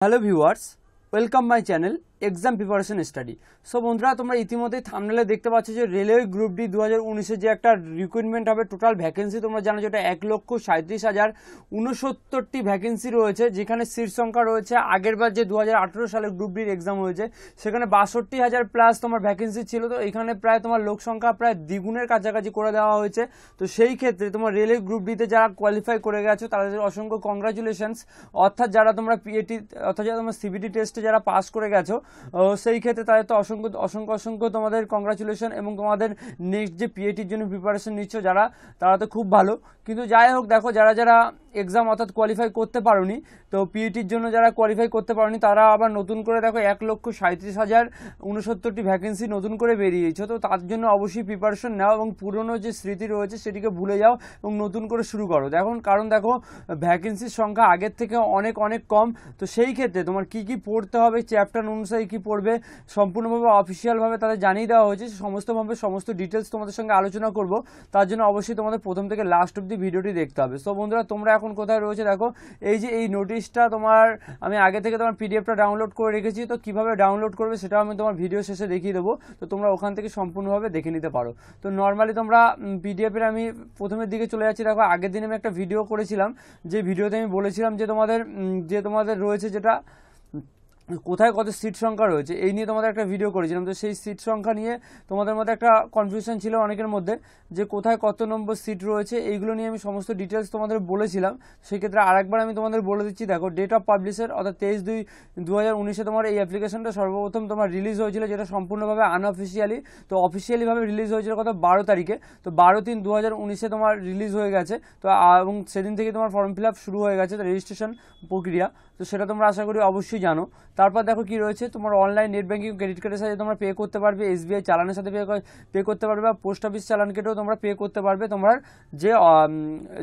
Hello viewers, welcome my channel exam preparation study. So বন্ধুরা, তোমরা ইতিমধ্যেই থাম্বনেলে দেখতে পাচ্ছ যে রেলওয়ে গ্রুপ ডি 2019-এ যে একটা রিক্রুটমেন্ট হবে, টোটাল ভ্যাকেন্সি তোমরা জানো যেটা 1,37,069টি ভ্যাকেন্সি রয়েছে, যেখানে সিট সংখ্যা রয়েছে আগেরবার যে 2018 সালে গ্রুপ ডির এক্সাম হয়েছে সেখানে 62,000 প্লাস তোমার ভ্যাকেন্সি ছিল। তো এখানে প্রায় তোমার লোক সংখ্যা প্রায় দ্বিগুণের কাছাকাছি করে দেওয়া হয়েছে। তো সেই ক্ষেত্রে তোমার রেলওয়ে গ্রুপ ডিতে যারা কোয়ালিফাই করে গেছো তাদের অসংখ্য কংগ্রাচুলেশনস। অর্থাৎ যারা তোমরা পিএটি অর্থাৎ যারা তোমরা সিবিটি টেস্টে যারা পাস করে গেছো, সেই ক্ষেত্রে তাদের তো অসংখ্য অসংখ্য অসংখ্য তোমাদের কংগ্রাচুলেশন। এবং তোমাদের নেক্সট যে পিএটির জন্য প্রিপারেশন নিচ্ছ যারা, তারা তো খুব ভালো। কিন্তু যাই হোক, দেখো যারা যারা এক্সাম অর্থাৎ কোয়ালিফাই করতে পারোনি, তো পিইটির জন্য যারা কোয়ালিফাই করতে পারোনি তারা আবার নতুন করে দেখো 1,37,069টি ভ্যাকেন্সি নতুন করে বেরিয়েছে। তো তার জন্য অবশ্যই প্রিপারেশন নাও এবং পুরনো যে স্মৃতি রয়েছে সেটিকে ভুলে যাও এবং নতুন করে শুরু করো। কারণ দেখো ভ্যাকেন্সির সংখ্যা আগের থেকে অনেক অনেক কম। তো সেই ক্ষেত্রে তোমার কি কি পড়তে হবে, চ্যাপ্টার অনুসারে কি পড়বে, সম্পূর্ণভাবে অফিসিয়ালভাবে তাদের জানিয়ে দেওয়া হয়েছে। সমস্ত ডিটেলস তোমাদের সঙ্গে আলোচনা করব। তার জন্য অবশ্যই তোমাদের প্রথম থেকে লাস্ট অব্দি ভিডিওটি দেখতে হবে। সো বন্ধুরা, তোমরা এখন কোথায় রয়েছে দেখো, এই যে এই নোটিশটা তোমার আমি আগে থেকে তোমার পিডিএফটা ডাউনলোড করে রেখেছি। তো কিভাবে ডাউনলোড করবে সেটা আমি তোমার ভিডিও শেষে দেখিয়ে দেবো। তো তোমরা ওখান থেকে সম্পূর্ণভাবে দেখে নিতে পারো। তো নর্মালি তোমরা পিডিএফের আমি প্রথমের দিকে চলে যাচ্ছি। দেখো আগের দিন আমি একটা ভিডিও করেছিলাম, যে ভিডিওতে আমি বলেছিলাম যে তোমাদের রয়েছে যেটা কোথায় কত সিট সংখ্যা রয়েছে এই নিয়ে তোমাদের একটা ভিডিও করেছিলাম। তো সেই সিট সংখ্যা নিয়ে তোমাদের মধ্যে একটা কনফিউশন ছিল অনেকের মধ্যে, যে কোথায় কত নম্বর সিট রয়েছে এইগুলো নিয়ে আমি সমস্ত ডিটেলস তোমাদের বলেছিলাম। সেক্ষেত্রে আরেকবার আমি তোমাদের বলে দিচ্ছি। দেখো ডেট অফ পাবলিশের অর্থাৎ 23/2/2019-এ তোমার এই অ্যাপ্লিকেশনটা সর্বপ্রথম তোমার রিলিজ হয়েছিল, যেটা সম্পূর্ণভাবে আনঅফিসিয়ালি। তো অফিসিয়ালিভাবে রিলিজ হয়েছিল কত 12 তারিখে। তো 12/3/2019-এ তোমার রিলিজ হয়ে গেছে। তো এবং সেদিন থেকে তোমার ফর্ম ফিল আপ শুরু হয়ে গেছে, রেজিস্ট্রেশন প্রক্রিয়া। তো সেটা তোমরা আশা করি অবশ্যই জানো। তারপর দেখো কি রয়েছে, তোমার অনলাইন নেট ব্যাঙ্কিং ক্রেডিট কার্ডের সাথে তোমরা পে করতে পারবে, এসবিআই চালানের সাথে পে করতে পারবে, বা পোস্ট অফিস চালান কেটেও তোমরা পে করতে পারবে তোমার যে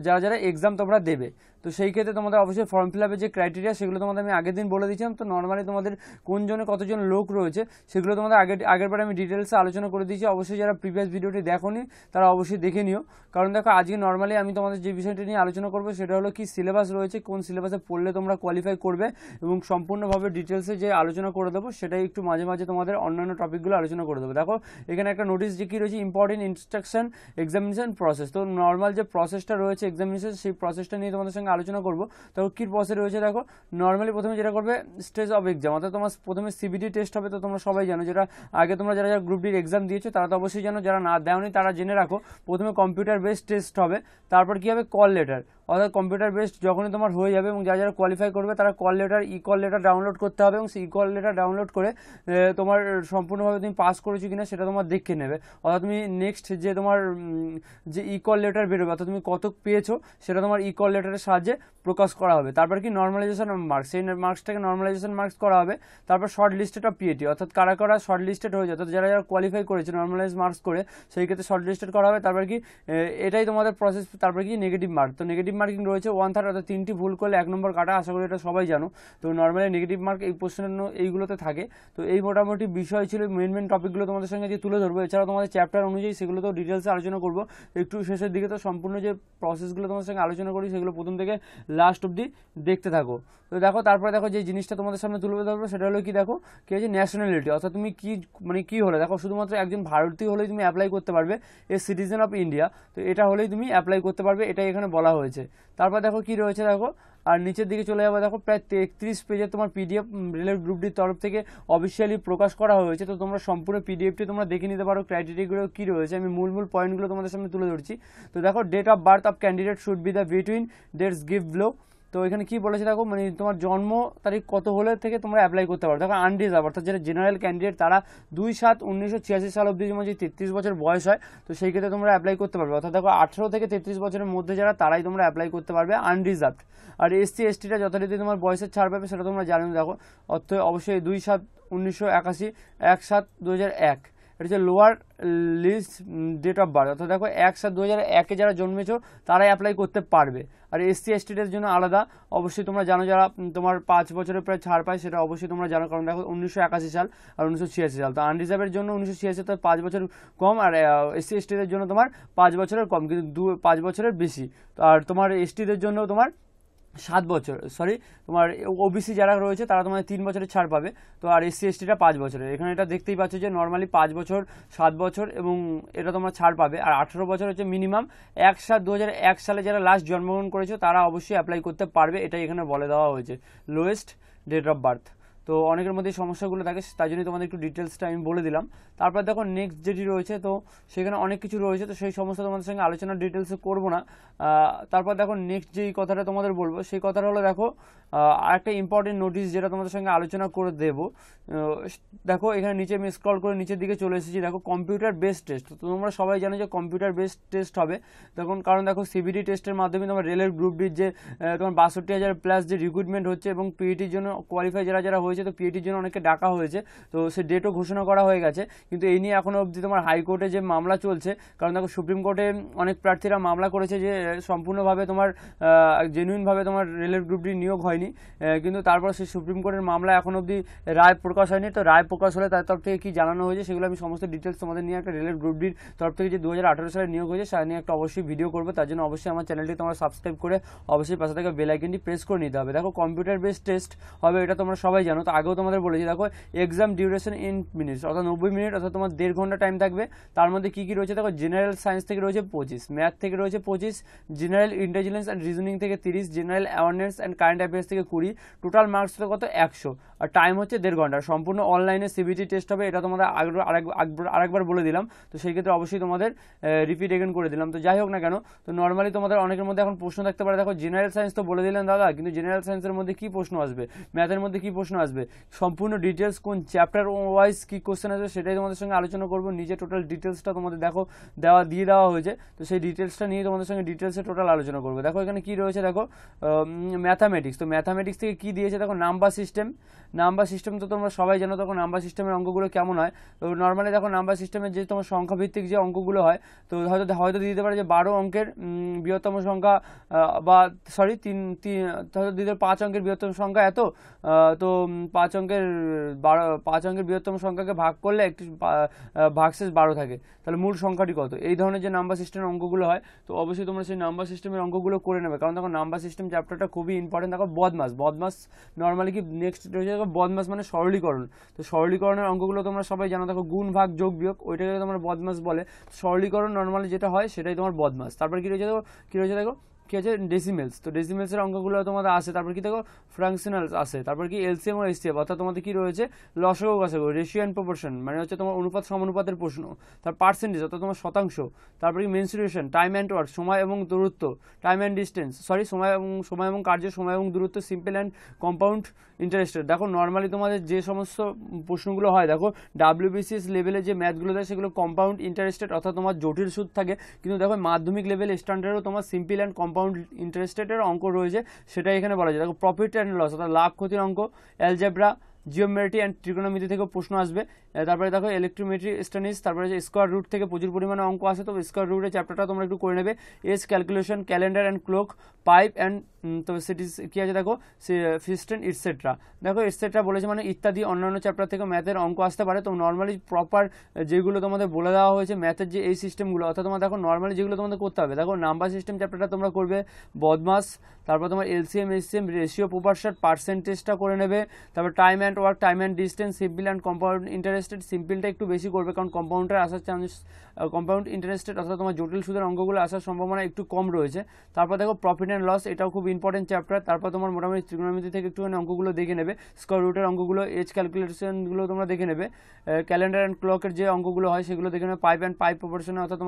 যারা যারা এক্সাম তোমরা দেবে। তো সেই ক্ষেত্রে তোমাদের অবশ্যই ফর্ম ফিল আপের যে ক্রাইটেরিয়া সেগুলো তোমাদের আমি আগের দিন বলে দিয়েছিলাম। তো নর্মালি তোমাদের কোন জনে কতজন লোক রয়েছে সেগুলো তোমাদের আগেরবার আমি ডিটেলসে আলোচনা করে দিয়েছি। অবশ্যই যারা প্রিভিয়াস ভিডিওটি দেখোনি তারা অবশ্যই দেখে নিও। কারণ দেখো আজকে নর্মালি আমি তোমাদের যে বিষয়টি নিয়ে আলোচনা করবো সেটা হলো কি সিলেবাস রয়েছে, কোন সিলেবাসে পড়লে তোমরা কোয়ালিফাই করবে, এবং সম্পূর্ণভাবে ডিটেলসে যে আলোচনা করে দেবো সেটাই একটু মাঝে মাঝে তোমাদের অন্যান্য টপিকগুলো আলোচনা করে দেবো। দেখো এখানে একটা নোটিশ যে কি রয়েছে, ইম্পর্টেন্ট ইনস্ট্রাকশন এক্সামিনেশন প্রসেস। তো নর্মাল যে প্রসেসটা রয়েছে এক্সামিনেশন, সেই প্রসেসটা নিয়ে তোমাদের সঙ্গে আলোচনা করবো। তো কি প্রসেস রয়েছে দেখো, নর্মালি প্রথমে যেটা করবে স্টেজ অফ এক্সাম, অর্থাৎ তোমার প্রথমে সিবিটি টেস্ট হবে। তো তোমরা সবাই জানো, যেটা আগে তোমরা যারা যারা গ্রুপ ডির এক্সাম দিয়েছো তারা তো অবশ্যই জানো, যারা না দেওনি তারা জেনে রাখো। প্রথমে কম্পিউটার বেসড টেস্ট হবে, তারপর কি হবে কল লেটার, অর্থাৎ কম্পিউটার বেসড যখনই তোমার হয়ে যাবে এবং যারা যারা কোয়ালিফাই করবে তারা কল লেটার ডাউনলোড করতে হবে, এবং সেই কল লেটার ডাউনলোড করে তোমার সম্পূর্ণভাবে তুমি পাস করেছো কিনা সেটা তোমার দেখে নেবে। অর্থাৎ তুমি নেক্সট যে তোমার যে কল লেটার বেরোবে, অর্থাৎ তুমি কত পেয়েছো সেটা তোমার কল লেটারের সাহায্যে প্রকাশ করা হবে। তারপর কি নর্মালাইজেশন মার্কস, সেই মার্কসটাকে নর্মালাইজেশন মার্কস করা হবে। তারপর শর্ট লিস্টেড অফ পিএটি, অর্থাৎ কারা কারা শর্ট লিস্টেড হয়ে যায়, অর্থাৎ যারা যারা কোয়ালিফাই করেছে নর্মালাইজ মার্কস করে, সেই ক্ষেত্রে শর্ট লিস্টেড করা হবে। তারপর কি এটাই তোমাদের প্রসেস। তারপর কি নেগেটিভ মার্ক, তো নেগেটিভ মার্কিং রয়েছে 1/3, অর্থাৎ 3টি ভুল করলে 1 নম্বর কাটা। আশা করি এটা সবাই জানো। তো নর্মালি নেগেটিভ মার্ক এই প্রশ্নের এইগুলোতে থাকে। তো এই মোটামুটি বিষয় ছিল, মেন টপিকগুলো তোমাদের সঙ্গে যে তুলে ধরবো। এছাড়াও তোমাদের চ্যাপ্টার অনুযায়ী সেগুলো তো ডিটেলসে আলোচনা করবো একটু শেষের দিকে। তো সম্পূর্ণ যে প্রসেসগুলো তোমাদের সঙ্গে আলোচনা করি সেগুলো প্রথম থেকে লাস্ট অব্দি দেখতে থাকো। তো দেখো তারপরে দেখো যে জিনিসটা তোমাদের সামনে তুলে ধরবো সেটা হলো কি, দেখো কি হচ্ছে ন্যাশনালিটি, অর্থাৎ তুমি কি হলে, দেখো শুধুমাত্র একজন ভারতীয় হলেই তুমি অ্যাপ্লাই করতে পারবে, এ সিটিজেন অফ ইন্ডিয়া। তো এটা হলেই তুমি অ্যাপ্লাই করতে পারবে, এটাই এখানে বলা হয়েছে। তারপর দেখো কি রয়েছে দেখো, আর নিচের দিকে চলে যাবো। দেখো প্রায় 31 পেজের তোমার পিডিএফ রেলের গ্রুপ ডির তরফ থেকে অফিসিয়ালি প্রকাশ করা হয়েছে। তো তোমরা সম্পূর্ণ পিডিএফটি তোমরা দেখে নিতে পারো, ক্রাইটেরিয়াগুলো কী রয়েছে। আমি মূল পয়েন্টগুলো তোমাদের সামনে তুলে ধরছি। তো দেখো date of birth of candidate should be the between dates give below. তো এখানে কি বলেছে দেখো, তোমার জন্ম তারিখ কত হলে থেকে তোমরা অ্যাপ্লাই করতে পারো। দেখো আনরিজার্ভ, অর্থাৎ যারা জেনারেল ক্যান্ডিডেট তারা 2/7/1986 সাল অব্দি যে 33 বছর বয়স হয়, তো সেই ক্ষেত্রে তোমরা অ্যাপ্লাই করতে পারবে। অর্থাৎ দেখো 18 থেকে 33 বছরের মধ্যে যারা, তারাই তোমরা অ্যাপ্লাই করতে পারবে আনরিজার্ভড। আর এসসি এসটিটা যথারীতি তোমার বয়সের ছাড় পাবে, সেটা তোমরা জানো। দেখো অবশ্যই 2/7/1981, 1/7/2001, এটা হচ্ছে lower list date of birth. অর্থাৎ দেখো 1/7/2001 যারা জন্মেছো তারাই অ্যাপ্লাই করতে পারবে। আর এসসি এসটিদের জন্য আলাদা, অবশ্যই তোমরা জানো, যারা তোমার 5 বছরের প্রায় ছাড় পায় সেটা অবশ্যই তোমরা জানো। কারণ দেখো 1981 সাল আর 1986 সাল, তো আনরিজার্ভের জন্য 1986 তো 5 বছর কম, আর এসসি এসটিদের জন্য তোমার 5 বছরের কম, কিন্তু 5 বছরের বেশি। আর তোমার এসটিদের জন্য তোমার 7 বছর, সরি তোমার ওবিসি যারা রয়েছে তারা তোমার 3 বছরের ছাড় পাবে। তো আর এসসি এসটিটা 5 বছরের। এখানে এটা দেখতেই পাচ্ছ যে নর্মালি 5 বছর, 7 বছর এবং এটা তোমরা ছাড় পাবে। আর 18 বছর হচ্ছে মিনিমাম। 1/7/2001 সালে যারা লাস্ট জন্মগ্রহণ করেছে তারা অবশ্যই অ্যাপ্লাই করতে পারবে, এটাই এখানে বলে দেওয়া হয়েছে, লোয়েস্ট ডেট অফ বার্থ। তো অনেকের মধ্যে সমস্যাগুলো থাকে, তাই জন্যই তোমাদের একটু ডিটেলসটা আমি বলে দিলাম। তারপর দেখো নেক্সট যেটি রয়েছে, তো সেখানে অনেক কিছু রয়েছে, তো সেই সমস্ত তোমাদের সঙ্গে আলোচনা ডিটেলসে করবো না। তারপর দেখো নেক্সট যেই কথাটা তোমাদের বলবো সেই কথাটা হলো, দেখো আরেকটা ইম্পর্টেন্ট নোটিশ যেটা তোমাদের সঙ্গে আলোচনা করে দেবো। দেখো এখানে নিচে আমি স্ক্রল করে নিচের দিকে চলে এসেছি। দেখো কম্পিউটার বেসড টেস্ট, তো তোমরা সবাই জানো যে কম্পিউটার বেসড টেস্ট হবে তখন, কারণ দেখো সিবিটি টেস্টের মাধ্যমে তোমার রেলের গ্রুপ ডির যে তোমার 62,000 প্লাস যে রিক্রুটমেন্ট হচ্ছে এবং পিইটির জন্য কোয়ালিফাই যারা যারা হয়েছে, তো পিইটির জন্য অনেকে ডাকা হয়েছে, তো সে ডেটও ঘোষণা করা হয়ে গেছে। কিন্তু এই নিয়ে এখনো অবধি তোমার হাইকোর্টে যে মামলা চলছে, কারণ দেখো সুপ্রিম কোর্টে অনেক প্রার্থীরা মামলা করেছে যে সম্পূর্ণভাবে তোমার জেনুইনভাবে তোমার রেলের গ্রুপ ডি নিয়োগ হয়নি, কিন্তু তারপর সেই সুপ্রিম কোর্টের মামলা এখন অবধি রায় প্রকাশ হয়নি। তো রায় প্রকাশ হলে তার তরফ থেকে কি জানানো হয়েছে সেগুলো আমি সমস্ত ডিটেলস তোমাদের নিয়ে একটা রেলের গ্রুপ ডির তরফ থেকে যে 2018 সালে নিয়োগ হয়েছে সেটা নিয়ে একটা অবশ্যই ভিডিও করবো। তার জন্য অবশ্যই আমার চ্যানেলটি তোমরা সাবস্ক্রাইব করে অবশ্যই পাশে থেকে বেল আইকনটি প্রেস করে নিতে হবে। দেখো কম্পিউটার বেসড টেস্ট হবে, এটা তোমরা সবাই জানো, তো আগেও তোমাদের বলেছি। দেখো এক্সাম ডিউরেশন ইন মিনিটস, অর্থাৎ 90 মিনিট, অর্থাৎ তোমার 1.5 ঘন্টা টাইম থাকবে। তার মধ্যে কি কি রয়েছে দেখো, জেনারেল সায়েন্স থেকে রয়েছে 25, ম্যাথ থেকে রয়েছে 25, জেনারেল ইন্টেলিজেন্স অ্যান্ড রিজনিং থেকে 30, general awareness and current affairs থেকে 20, টোটাল মার্কস তো কত 100, আর টাইম হচ্ছে 1.5 ঘন্টা। সম্পূর্ণ অনলাইনে সিবিটি টেস্ট হবে, এটা তোমাদের আরেকবার বলে দিলাম, তো সেই ক্ষেত্রে অবশ্যই তোমাদের রিপিট এগেন করে দিলাম। তো যাই হোক না কেন, তো নর্মালি তোমাদের অনেকের মধ্যে এখন প্রশ্ন থাকতে পারে, দেখো জেনারেল সায়েন্স তো বলে দিলেন দাদা, কিন্তু জেনারেল সায়েন্সের মধ্যে কি প্রশ্ন আসবে, ম্যাথের মধ্যে কি প্রশ্ন আসবে, সম্পূর্ণ ডিটেলস কোন চ্যাপ্টার ওয়াইজ কি কোশ্চেন আসবে সেটাই তোমাদের সঙ্গে আলোচনা করবো। নিজে টোটাল ডিটেলসটা তোমাদের দেখো দিয়ে দেওয়া হয়েছে, তো সেই ডিটেলসটা নিয়ে তোমাদের সঙ্গে ডিটেলসে টোটাল আলোচনা করবো। দেখো এখানে কি রয়েছে, দেখো ম্যাথামেটিক্স, তো ম্যাথামেটিক্স থেকে কি দিয়েছে দেখো, নাম্বার সিস্টেম। নাম্বার সিস্টেম তো তোমরা সবাই জানো, তখন নাম্বার সিস্টেমের অঙ্কগুলো কেমন হয়। তো নর্মালি দেখো নাম্বার সিস্টেমের যে তোমার সংখ্যা ভিত্তিক যে অঙ্কগুলো হয়, তো হয়তো দিয়ে দিতে পারে যে 12 অঙ্কের বৃহত্তম সংখ্যা, বা সরি হয়তো দিতে 5 অঙ্কের বৃহত্তম সংখ্যা এত, তো 5 অঙ্কের বৃহত্তম সংখ্যাকে ভাগ করলে একটি ভাগশেষ 12 থাকে, তাহলে মূল সংখ্যাটি কত, এই ধরনের যে নাম্বার সিস্টেমের অঙ্কগুলো হয়, তো অবশ্যই তোমরা সেই নাম্বার সিস্টেমের অঙ্কগুলো করে নেবে। কারণ দেখো নাম্বার সিস্টেম চ্যাপ্টারটা খুবই ইম্পর্টেন্ট। দেখো বদমাস নর্মালি কি নেক্সট রয়েছে, দেখো বদমাস মানে সরলীকরণ, তো সরলীকরণের অঙ্কগুলো তোমরা সবাই জানো, দেখো গুণ ভাগ যোগ বিয়োগ, ওইটাকে তোমার বদমাস বলে। সরলীকরণ নর্মালি যেটা হয় সেটাই তোমার বদমাস। তারপর কি রয়েছে দেখো কি আছে, ডেসিমেলস, তো ডেসিমেলসের অঙ্কগুলো তোমাদের আসে। তারপর কি দেখো ফ্র্যাকশনালস আসে। তারপর কি এলসিএম ও এসসিএফ, অর্থাৎ তোমাদের কি রয়েছে লসাগু গসাগু, রেশিও অ্যান্ড প্রপোর্শন, মানে হচ্ছে তোমার অনুপাত সমানুপাতের প্রশ্ন। তার পার্সেন্টেজ, অর্থাৎ তোমার শতাংশ। তারপর কি মেনসুরেশন, টাইম অ্যান্ড ওয়ার্ক, সময় এবং দূরত্ব, টাইম অ্যান্ড ডিস্টেন্স, সরি সময় এবং কার্য, সময় এবং দূরত্ব, সিম্পল অ্যান্ড কম্পাউন্ড ইন্টারেস্টেড। দেখো নর্মালি তোমাদের যে সমস্ত প্রশ্নগুলো হয়, দেখো ডাব্লিউবিসিএস লেভেলে যে ম্যাথগুলো দেয় সেগুলো কম্পাউন্ড ইন্টারেস্টেড, অর্থাৎ তোমার জটিল সুদ থাকে। কিন্তু দেখো মাধ্যমিক লেভেল স্ট্যান্ডার্ডেও তোমার সিম্পল অ্যান্ড কম্পাউন্ড ইন্টারেস্টেডের অঙ্ক রয়েছে, সেটাই এখানে বলা যায়। দেখো প্রফিট অ্যান্ড লস, অর্থাৎ লাভ ক্ষতির অঙ্ক, অ্যালজেব্রা, জিওমেট্রি অ্যান্ড ট্রিগোনোমেট্রি থেকে প্রশ্ন আসবে। তারপরে দেখো ইলেকট্রোমেট্রি স্ট্যানিস, তারপরে যে স্কোয়ার রুট থেকে প্রচুর পরিমাণে অঙ্ক আসে, তো স্কোয়ার রুটের চ্যাপ্টারটা তোমরা একটু করে নেবে। Age calculation, calendar and clock, pipe and, তো সেটি কি আছে দেখো ফিস্টেন ইটসেট্রা। দেখো ইটসেট্রা বলেছে মানে ইত্যাদি অন্যান্য চ্যাপ্টার থেকে ম্যাথের অঙ্ক আসতে পারে। তো নর্মালি প্রপার যেগুলো তোমাদের বলে দেওয়া হয়েছে ম্যাথের যে এই সিস্টেমগুলো, অর্থাৎ তোমার দেখো নর্মালি যেগুলো তোমাদের করতে হবে, দেখো নাম্বার সিস্টেম চ্যাপ্টারটা তোমরা করবে, বদমাস, তারপর তোমার এলসিএম এসসিএম, রেশিও প্রপোর্শন, পার্সেন্টেজটা করে নেবে। তারপর time and work, time and distance, simple and compound interested, সিম্পলটা একটু বেশি করবে কারণ কম্পাউন্ডার আসার চান্স, কম্পাউন্ড ইন্টারেস্টেড অর্থাৎ তোমার জটিল সুদের অঙ্কগুলো আসার সম্ভাবনা একটু কম রয়েছে। তারপর দেখো প্রফিট অ্যান্ড লস, এটাও খুব ইম্পর্টেন্ট চ্যাপ্টার। তারপর তোমার মোটামুটি ত্রিগোনোমেট্রি থেকে একটুখানি অঙ্কগুলো দেখে নেবে, স্কোয়ার রুটের অঙ্কগুলো, এজ ক্যালকুলেশনগুলো তোমরা দেখে নেবে, ক্যালেন্ডার অ্যান্ড ক্লকের যে অঙ্কগুলো হয় সেগুলো দেখে নেবে, পাইপ অ্যান্ড পাইপ প্রপোর্শন, অর্থাৎ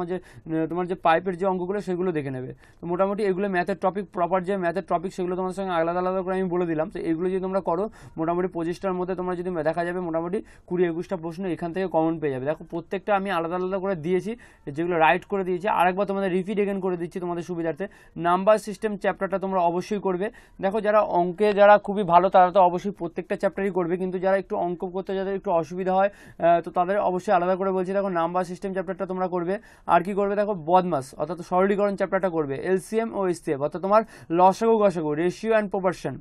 তোমার যে পাইপের যে অঙ্কগুলো সেগুলো দেখে নেবে। তো মোটামুটি এগুলো ম্যাথের টপিক, প্রপার যে ম্যাথের টপিক সেগুলো তোমার সঙ্গে আলাদা আলাদা করে আমি বলে দিলাম। তো এগুলো যদি তোমরা করো মোটামুটি 25টার মধ্যে তোমরা যদি দেখা যাবে মোটামুটি 20-21টা প্রশ্ন এখান থেকে কমন পেয়ে যাবে। দেখো প্রত্যেকটা আমি আলাদা আলাদা করে দিয়েছি, যেগুলো রাইট করে দিয়েছি। আরেকবার তোমাদের রিপিট এগেন করে দিচ্ছি তোমাদের সুবিধার্থে। নাম্বার সিস্টেম চ্যাপ্টারটা তোমরা অবশ্যই করবে। দেখো যারা অঙ্কে যারা খুবই ভালো তারা তো অবশ্যই প্রত্যেকটা চ্যাপ্টারই করবে, কিন্তু যারা একটু অঙ্ক করতে যাদের একটু অসুবিধা হয় তো তাদের অবশ্যই আলাদা করে বলছি। দেখো নাম্বার সিস্টেম চ্যাপ্টারটা তোমরা করবে। আর কি করবে দেখো বদমাস অর্থাৎ সরলীকরণ চ্যাপ্টারটা করবে, এলসিএম ও এসসিএফ অর্থাৎ তোমার লসাগু গসাগু, রেশিও অ্যান্ড প্রপোর্শন,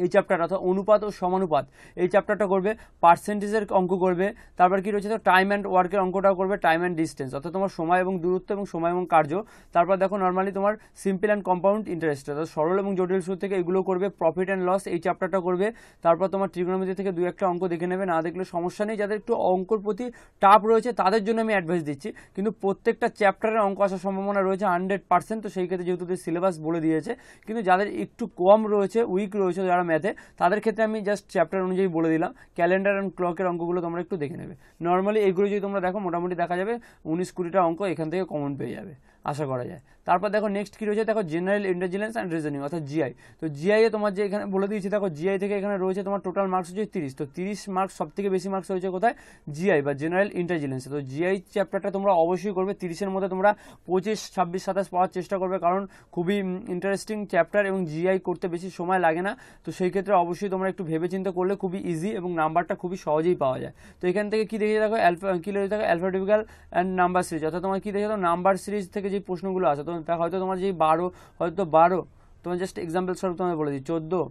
এই চ্যাপ্টারটা অর্থাৎ অনুপাত ও সমানুপাত এই চ্যাপ্টারটা করবে, পার্সেন্টেজের অঙ্ক করবে, তারপর কি রয়েছে তো টাইম অ্যান্ড ওয়ার্কের অঙ্কটাও করবে, টাইম অ্যান্ড ডিস্টেন্স অর্থাৎ তোমার সময় এবং দূরত্ব এবং সময় এবং কার্য। তারপর দেখো নর্মালি তোমার সিম্পল অ্যান্ড কম্পাউন্ড ইন্টারেস্ট অর্থাৎ সরল এবং জটিল সুদ থেকে এগুলো করবে, প্রফিট অ্যান্ড লস এই চ্যাপ্টারটা করবে। তারপর তোমার ট্রিগোনোমেট্রি থেকে 2-1টা অঙ্ক দেখে নেবে, না দেখলে সমস্যা নেই। যাদের একটু অঙ্কর প্রতি টাপ রয়েছে তাদের জন্য আমি অ্যাডভাইস দিচ্ছি, কিন্তু প্রত্যেকটা চ্যাপ্টারের অঙ্ক আসার সম্ভাবনা রয়েছে 100%। তো সেই ক্ষেত্রে যেহেতু সিলেবাস বলে দিয়েছে, কিন্তু যাদের একটু কম রয়েছে, উইক রয়েছে যারা ম্যাথে, তাদের ক্ষেত্রে আমি জাস্ট চ্যাপ্টার অনুযায়ী বলে দিলাম। ক্যালেন্ডার অ্যান্ড ক্লকের অঙ্কগুলো তোমরা একটু দেখে নেবে। নর্মালি এইগুলো যদি তোমরা দেখো মোটামুটি দেখা যাবে 19-20টা অঙ্ক এখান থেকে কমন পেয়ে যাবে আশা করা যায়। তারপর দেখো নেক্সট কি রয়েছে, দেখো জেনারেল ইন্টেলিজেন্স অ্যান্ড রিজনিং অর্থাৎ জিআই। তো জিআই এ তোমার যে এখানে বলে দিয়েছি, দেখো জিআই থেকে এখানে রয়েছে তোমার টোটাল মার্কস হচ্ছে 30। তো 30 মার্কস সব থেকে বেশি মার্কস হয়েছে কোথায়, জিআই বা জেনারেল ইন্টেলিজেন্স। তো জিআই চ্যাপ্টারটা তোমরা অবশ্যই করবে, 30-এর মধ্যে তোমরা 25, 26, 27 পাওয়ার চেষ্টা করবে, কারণ খুবই ইন্টারেস্টিং চ্যাপ্টার এবং জিআই করতে বেশি সময় লাগে না। তো সেই ক্ষেত্রে অবশ্যই তোমরা একটু ভেবেচিন্তে করলে খুবই ইজি এবং নাম্বারটা খুবই সহজেই পাওয়া যায়। তো এখান থেকে কি দেখে দেখো কি লিখে দেখো অ্যালফাবেটিক্যাল অ্যান্ড নাম্বার সিরিজ অর্থাৎ তোমার কি দেখে দেখো নাম্বার সিরিজ থেকে যে প্রশ্নগুলো আছে, তো হয়তো তোমার যে 12, হয়তো 12, তোমার জাস্ট এক্সাম্পল স্বরূপ তোমায় বলে দিই 14,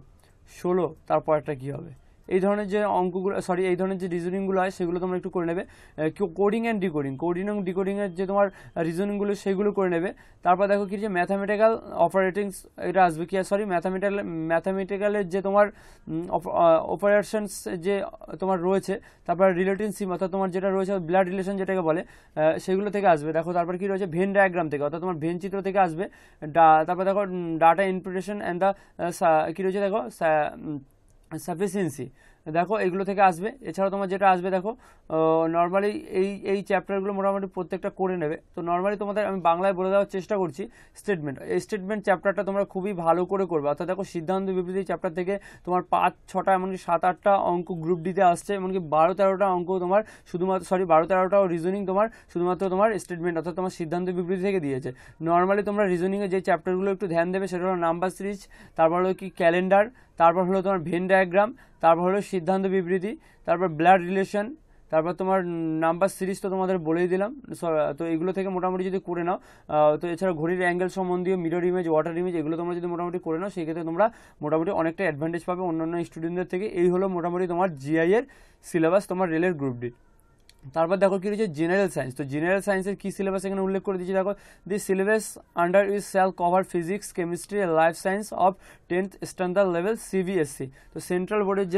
16, তারপর একটা কী হবে, এই ধরনের যে অঙ্কগুলো এই ধরনের যে রিজনিংগুলো হয় সেগুলো তোমরা একটু করে নেবে। কোডিং অ্যান্ড ডিকোডিং, কোডিং এবং ডিকোডিংয়ের যে তোমার রিজনিংগুলো সেগুলো করে নেবে। তারপর দেখো কি যে ম্যাথামেটিক্যাল অপারেটিংস এটা আসবে, কি ম্যাথামেটিক্যালের যে তোমার অপারেশনস যে তোমার রয়েছে, তারপর রিলেটিভশিপ অর্থাৎ তোমার যেটা রয়েছে ব্লাড রিলেশন যেটাকে বলে, সেগুলো থেকে আসবে। দেখো তারপর কি রয়েছে ভেন ডায়াগ্রাম থেকে অর্থাৎ তোমার ভেন চিত্র থেকে আসবে। তারপর দেখো ডাটা ইনপুটেশন অ্যান্ড দ্য কি রয়েছে দেখো সাফিসিয়েন্সি, দেখো এগুলো থেকে আসবে। এছাড়াও তোমার যেটা আসবে দেখো নর্মালি এই চ্যাপ্টারগুলো মোটামুটি প্রত্যেকটা করে নেবে। তো নর্মালি তোমাদের আমি বাংলায় বলে দেওয়ার চেষ্টা করছি স্টেটমেন্ট, এই স্টেটমেন্ট চ্যাপ্টারটা তোমরা খুবই ভালো করে করবে। অর্থাৎ দেখো সিদ্ধান্ত বিবৃতি চ্যাপ্টার থেকে তোমার 5-6টা এমনকি 7-8টা অঙ্ক গ্রুপ ডিতে আসছে, এমনকি 12-13টা অঙ্ক তোমার শুধুমাত্র 12-13টাও রিজনিং তোমার শুধুমাত্র তোমার স্টেটমেন্ট অর্থাৎ তোমার সিদ্ধান্ত বিবৃতি থেকে দিয়েছে। নর্মালি তোমরা রিজনিংয়ে যে চ্যাপ্টারগুলো একটু ধ্যান দেবে সেটা হলো নাম্বার সিরিজ, তারপর হলো কি ক্যালেন্ডার, তারপর হলো তোমার ভেন ডায়াগ্রাম, তারপর হলো সিদ্ধান্ত বিবৃতি, তারপর ব্লাড রিলেশন, তারপর তোমার নাম্বার সিরিজ তো তোমাদের বলেই দিলাম। তো এগুলো থেকে মোটামুটি যদি করে নাও, তো এছাড়া ঘড়ির অ্যাঙ্গেল সম্বন্ধীয়, মিরর ইমেজ, ওয়াটার ইমেজ, এগুলো তোমরা যদি মোটামুটি করে নাও সেই ক্ষেত্রে তোমরা মোটামুটি অনেকটা অ্যাডভান্টেজ পাবে অন্যান্য স্টুডেন্টদের থেকে। এই হলো মোটামুটি তোমার জিআই এর সিলেবাস তোমার রেলের গ্রুপ ডি। তারপর দেখো কি রয়েছে জেনারেল সায়েন্স। তো জেনারেল সায়েন্সের কি সিলেবাস এখানে উল্লেখ করে দিয়েছি দেখো, the syllabus under is shall cover physics, chemistry and life science of 10th standard level CBSE. তো সেন্ট্রাল বোর্ডের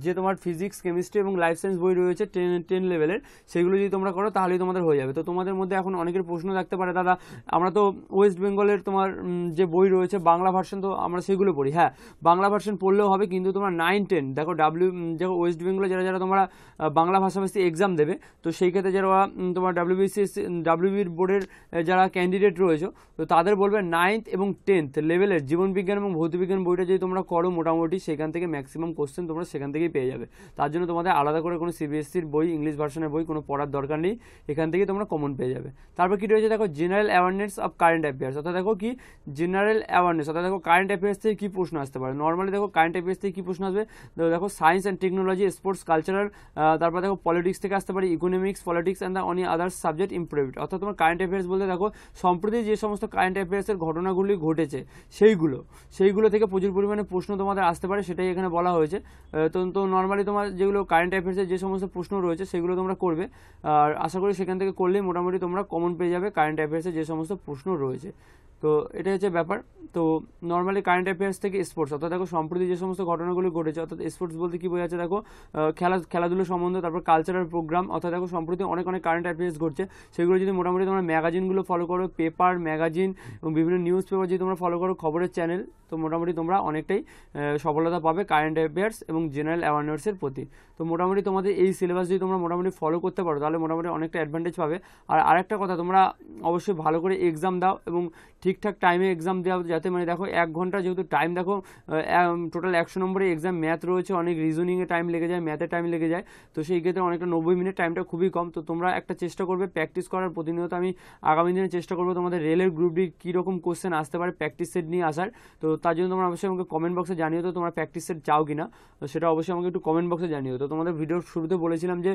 যে তোমার ফিজিক্স, কেমিস্ট্রি এবং লাইফ সায়েন্স বই রয়েছে 10 লেভেলের, সেগুলো যদি তোমরা করো তাহলেই তোমাদের হয়ে যাবে। তো তোমাদের মধ্যে এখন অনেকের প্রশ্ন থাকতে পারে, দাদা আমরা তো ওয়েস্ট বেঙ্গলের তোমার যে বই রয়েছে বাংলা ভার্সন, তো আমরা সেগুলো পড়ি। হ্যাঁ, বাংলা ভার্সন পড়লেও হবে, কিন্তু তোমার 9-10 দেখো দেখো ওয়েস্ট বেঙ্গলে যারা তোমরা বাংলা ভাষাভাষী এক্সাম দেবে, তো সেই ক্ষেত্রে যারা তোমার ডাব্লিউবির বোর্ডের যারা ক্যান্ডিডেট রয়েছে, তো তাদের বলবে 9th এবং 10th লেভেলের জীবনবিজ্ঞান এবং ভৌতবিজ্ঞান বইটা যদি তোমরা করো মোটামুটি সেখান থেকে ম্যাক্সিমাম কোশ্চেন তোমরা সেখান থেকেই পেয়ে যাবে। তার জন্য তোমাদের আলাদা করে কোনো সিবিএসসির বই, ইংলিশ ভার্সনের বই কোনো পড়ার দরকার নেই, এখান থেকেই তোমরা কমন পেয়ে যাবে। তারপর কি রয়েছে দেখো general awareness of current affairs, অর্থাৎ দেখো কি জেনারেল অ্যাওয়ারনেস অর্থাৎ দেখো কারেন্ট অ্যাফেয়ার্স থেকে কী প্রশ্ন আসতে পারে। নর্মালি দেখো কারেন্ট অ্যাফেয়ার্স থেকে কী প্রশ্ন আসবে, দেখো science and technology, sports, cultural, তারপর দেখো পলিটিক্স থেকে আসতে পারে, economics, politics and the any other subject improved. অর্থাৎ তোমার কারেন্ট অ্যাফেয়ার্স বলতে দেখো সম্প্রতি যে সমস্ত কারেন্ট অ্যাফেয়ার্সের ঘটনাগুলি ঘটেছে সেইগুলো থেকে প্রচুর পরিমাণে প্রশ্ন তোমাদের আসতে পারে, সেটাই এখানে বলা হয়েছে। তো নর্মালি তোমার যেগুলো কারেন্ট অ্যাফেয়ার্সের যে সমস্ত প্রশ্ন রয়েছে সেগুলো তোমরা করবে, আর আশা করি সেখান থেকে করলেই মোটামুটি তোমরা কমন পেয়ে যাবে কারেন্ট অ্যাফেয়ার্সের যে সমস্ত প্রশ্ন রয়েছে। তো এটা হচ্ছে ব্যাপার। তো নর্মালি কারেন্ট অ্যাফেয়ার্স থেকে স্পোর্টস, অর্থাৎ দেখো সম্প্রতি যে সমস্ত ঘটনাগুলি ঘটেছে, অর্থাৎ স্পোর্টস বলতে কি বোঝাচ্ছে দেখো খেলাধুলো সম্বন্ধে, তারপর কালচারাল প্রোগ্রাম, অর্থাৎ দেখো সম্প্রতি অনেক কারেন্ট অ্যাফেয়ার্স ঘটছে, সেগুলো যদি মোটামুটি তোমরা ম্যাগাজিনগুলো ফলো করো, পেপার, ম্যাগাজিন এবং বিভিন্ন নিউজ পেপার যদি তোমরা ফলো করো, খবরের চ্যানেল, তো মোটামুটি তোমরা অনেকটাই সফলতা পাবে কারেন্ট অ্যাফেয়ার্স এবং জেনারেল অ্যাওয়ারনেসের প্রতি। তো মোটামুটি তোমাদের এই সিলেবাস যদি তোমরা মোটামুটি ফলো করতে পারো তাহলে মোটামুটি অনেকটা অ্যাডভান্টেজ পাবে। আর আরেকটা কথা, তোমরা অবশ্যই ভালো করে এক্সাম দাও এবং ঠিকঠাক টাইমে এক্সাম দেওয়া, যাতে মানে দেখো 1 ঘন্টা যেহেতু টাইম, দেখো টোটাল 100 নম্বরের এক্সাম ম্যাথ রয়েছে, অনেক রিজনিংয়ে টাইম লেগে যায়, ম্যাথে টাইম লেগে যায়, তো সেই ক্ষেত্রে অনেকটা 90 মিনিট টাইমটা খুবই কম। তো তোমরা একটা চেষ্টা করবে প্র্যাকটিস করার, প্রতিনিয়ত আমি আগামী দিনে চেষ্টা করবো তোমাদের রেলের গ্রুপ ডি কীরকম কোশ্চেন আসতে পারে প্র্যাকটিস সেট নিয়ে আসার। তো তার জন্য তোমরা অবশ্যই আমাকে কমেন্ট বক্সে জানিও তো তোমরা প্র্যাকটিস সেট চাও কিনা, তো সেটা অবশ্যই আমাকে একটু কমেন্ট বক্সে জানিও। তো তোমাদের ভিডিওর শুরুতে বলেছিলাম যে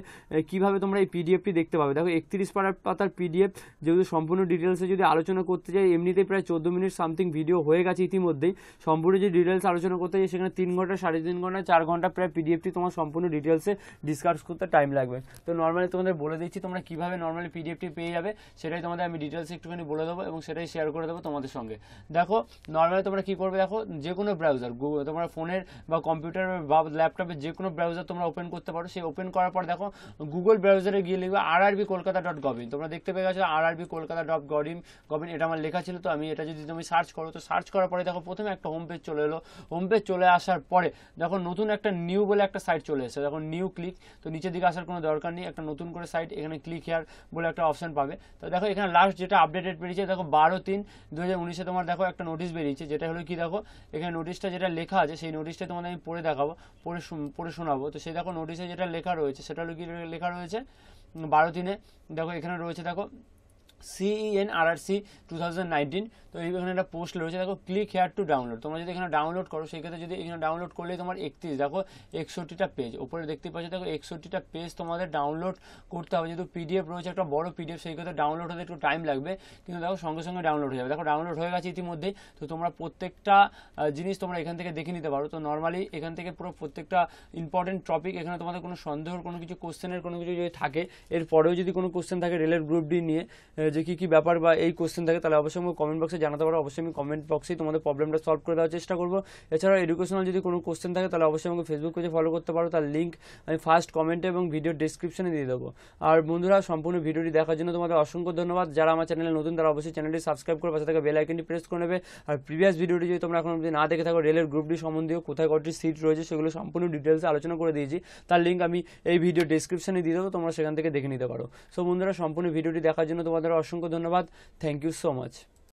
কীভাবে তোমরা এই পিডিএফটি দেখতে পাবে। দেখো 31 পাতার পিডিএফ, যেহেতু সম্পূর্ণ ডিটেলসে যদি আলোচনা করতে যাই এমনিতেই প্রায় 14 মিনিট সামথিং ভিডিও হয়ে গেছে ইতিমধ্যেই। সম্পূর্ণ যে ডিটেলস আলোচনা করতে যাই সেখানে 3 ঘন্টা, 3.5 ঘন্টা, 4 ঘন্টা প্রায় পিডিএফটি তোমার সম্পূর্ণ ডিটেলসে ডিসকাস করতে টাইম লাগবে। তো নর্মালি তোমাদের বলে দিচ্ছি তোমরা কীভাবে নর্মালি পিডিএফটি পেয়ে যাবে, সেটাই তোমাদের আমি ডিটেলসে একটুখানি বলে দেবো এবং সেটাই শেয়ার করে দেবো তোমাদের সঙ্গে। দেখো নর্মালি তোমরা কী করবে, দেখো যে কোনো ব্রাউজার, তোমরা ফোনের বা কম্পিউটার বা ল্যাপটপের যে কোনো ব্রাউজার তোমরা ওপেন করতে পারো। সেই ওপেন করার পর দেখো গুগল ব্রাউজারে গিয়ে লিখবে rrbkolkata.gov-in। তোমরা দেখতে পেয়ে গেছো rrbkolkata.gov-in, এটা আমার লেখা ছিল। তো আমি এটা যদি তুমি সার্চ করো, তো সার্চ করার পরে দেখো প্রথমে একটা হোম পেজ চলে এলো। হোম পেজ চলে আসার পরে দেখো নতুন একটা নিউ বলে একটা সাইট চলে এসেছে। দেখো নিউ ক্লিক, তো নিচের দিকে আসার কোনো দরকার নেই, একটা নতুন করে সাইট, এখানে ক্লিক হেয়ার বলে একটা অপশন পাবে। তো দেখো এখানে লাস্ট যেটা আপডেটেড বেরিয়েছে, দেখো 12/3/2019 তোমার দেখো একটা নোটিশ বেরিয়েছে, যেটা হলো কি দেখো এখানে নোটিশটা যেটা লেখা আছে সেই নোটিশটা তোমাদের আমি পড়ে দেখাবো, পড়ে শোনাবো। তো সেই দেখো নোটিশে যেটা লেখা রয়েছে সেটা হলো কি লেখা রয়েছে 12/3 দেখো এখানে রয়েছে দেখো CENRRC 2019। তো এইখানে একটা পোস্ট রয়েছে, দেখো ক্লিক হেয়ার টু ডাউনলোড। তোমরা যদি এখানে ডাউনলোড করো, সেই ক্ষেত্রে যদি এখানে ডাউনলোড করলেই তোমার 31 দেখো 61টা পেজ ওপরে দেখতে পাচ্ছ। দেখো 61টা পেজ তোমাদের ডাউনলোড করতে হবে, যেহেতু পিডিএফ রয়েছে একটা বড় পিডিএফ, সেই ক্ষেত্রে ডাউনলোড হতে একটু টাইম লাগবে, কিন্তু দেখো সঙ্গে সঙ্গে ডাউনলোড হয়ে যাবে। দেখো ডাউনলোড হয়ে গেছে ইতিমধ্যেই। তো তোমরা প্রত্যেকটা জিনিস তোমরা এখান থেকে দেখে নিতে পারো। তো নর্মালি এখান থেকে পুরো প্রত্যেকটা ইম্পর্টেন্ট টপিক, এখানে তোমাদের কোনো সন্দেহের কোনো কিছু, কোশ্চেনের কোনো কিছু যদি থাকে, এরপরেও যদি কোনো কোশ্চেন থাকে রেলের গ্রুপ ডি নিয়ে যে কী ব্যাপার বা এই কোশ্চেন থাকে, তাহলে অবশ্যই আমি কমেন্ট বক্সে জানাতে পারো। অবশ্যই আমি কমেন্ট বক্সেই তোমাদের প্রবলেমটা সলভ করে দেওয়ার চেষ্টা করবো। এছাড়াও এডুকেশনাল যদি কোনো কোশ্চেন থাকে তাহলে অবশ্যই আমাকে ফেসবুক পেজে ফলো করতে পারো, তার লিঙ্ক আমি ফার্স্ট কমেন্টে এবং ভিডিও ডিসক্রিপশনে দিয়ে দেবো। আর বন্ধুরা সম্পূর্ণ ভিডিওটি দেখার জন্য তোমাদের অসংখ্য ধন্যবাদ। যারা আমার চ্যানেলে নতুন তারা অবশ্যই চ্যানেলটি সাবস্ক্রাইব করে পাশে থাকা বেল আইকনটি প্রেস করে নেবে। আর প্রিভিয়াস ভিডিওটি যদি তোমরা এখন অবধি না দেখে থাকো, রেলের গ্রুপ ডি সম্বন্ধীয় কোথায় কটি সিট রয়েছে সেগুলো সম্পূর্ণ ডিটেলসে আলোচনা করে দিয়েছি, তার লিঙ্ক আমি এই ভিডিও ডিসক্রিপশনে দিয়ে দেবো, তোমরা সেখান থেকে দেখে নিতে পারো। সো বন্ধুরা সম্পূর্ণ ভিডিওটি দেখার জন্য তোমাদের অসংখ্য ধন্যবাদ। Thank you so much.